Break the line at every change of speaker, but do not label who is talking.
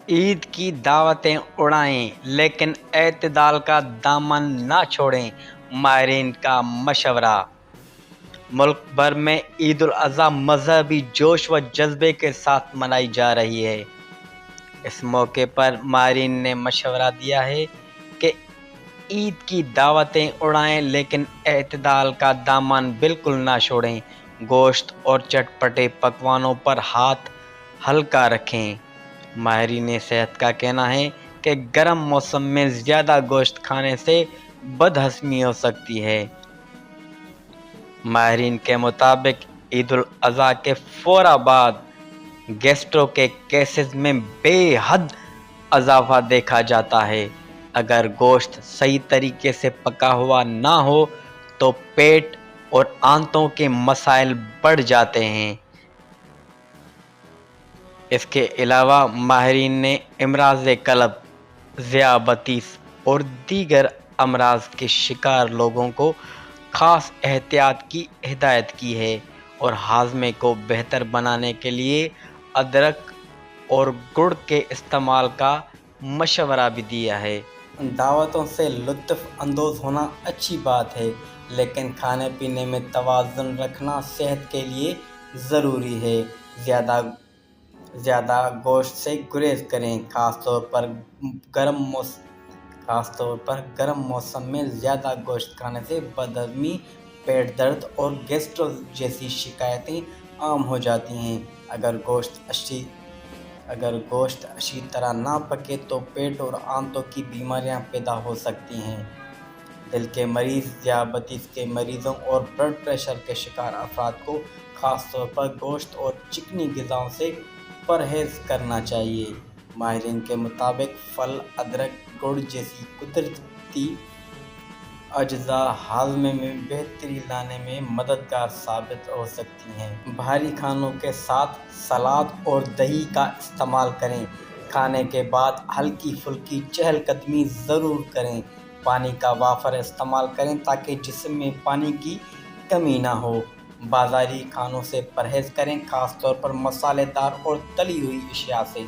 عید کی دعوتیں اڑائیں لیکن اعتدال کا دامن نہ چھوڑیں، ماہرین کا مشورہ۔ ملک بھر میں عید الاضحیٰ مذہبی جوش و جذبے کے ساتھ منائی جا رہی ہے۔ اس موقع پر ماہرین نے مشورہ دیا ہے کہ عید کی دعوتیں اڑائیں لیکن اعتدال کا دامن بالکل نہ چھوڑیں، گوشت اور چٹپٹے پکوانوں پر ہاتھ ہلکا رکھیں۔ ماہرین صحت کا کہنا ہے کہ گرم موسم میں زیادہ گوشت کھانے سے بد ہضمی ہو سکتی ہے۔ ماہرین کے مطابق عید الاضحیٰ کے فوراً بعد گیسٹرو کے کیسز میں بے حد اضافہ دیکھا جاتا ہے۔ اگر گوشت صحیح طریقے سے پکا ہوا نہ ہو تو پیٹ اور آنتوں کے مسائل بڑھ جاتے ہیں۔ اس کے علاوہ ماہرین نے امراض قلب، ذیابیطس اور دیگر امراض کے شکار لوگوں کو خاص احتیاط کی ہدایت کی ہے اور ہاضمے کو بہتر بنانے کے لیے ادرک اور گڑ کے استعمال کا مشورہ بھی دیا ہے۔ دعوتوں سے لطف اندوز ہونا اچھی بات ہے، لیکن کھانے پینے میں توازن رکھنا صحت کے لیے ضروری ہے۔ زیادہ گوشت سے گریز کریں، خاص طور پر گرم موسم میں زیادہ گوشت کھانے سے بد ہضمی، پیٹ درد اور گیسٹرو جیسی شکایتیں عام ہو جاتی ہیں۔ اگر گوشت اچھی طرح نہ پکے تو پیٹ اور آنتوں کی بیماریاں پیدا ہو سکتی ہیں۔ دل کے مریض، ذیابیطس کے مریضوں اور بلڈ پریشر کے شکار افراد کو خاص طور پر گوشت اور چکنی غذاؤں سے پرہیز کرنا چاہیے۔ ماہرین کے مطابق پھل، ادرک، گڑ جیسی قدرتی اجزاء ہاضمے میں بہتری لانے میں مددگار ثابت ہو سکتی ہیں۔ بھاری کھانوں کے ساتھ سلاد اور دہی کا استعمال کریں۔ کھانے کے بعد ہلکی پھلکی چہل قدمی ضرور کریں۔ پانی کا وافر استعمال کریں تاکہ جسم میں پانی کی کمی نہ ہو۔ بازاری کھانوں سے پرہیز کریں، خاص طور پر مسالے دار اور تلی ہوئی اشیاء سے۔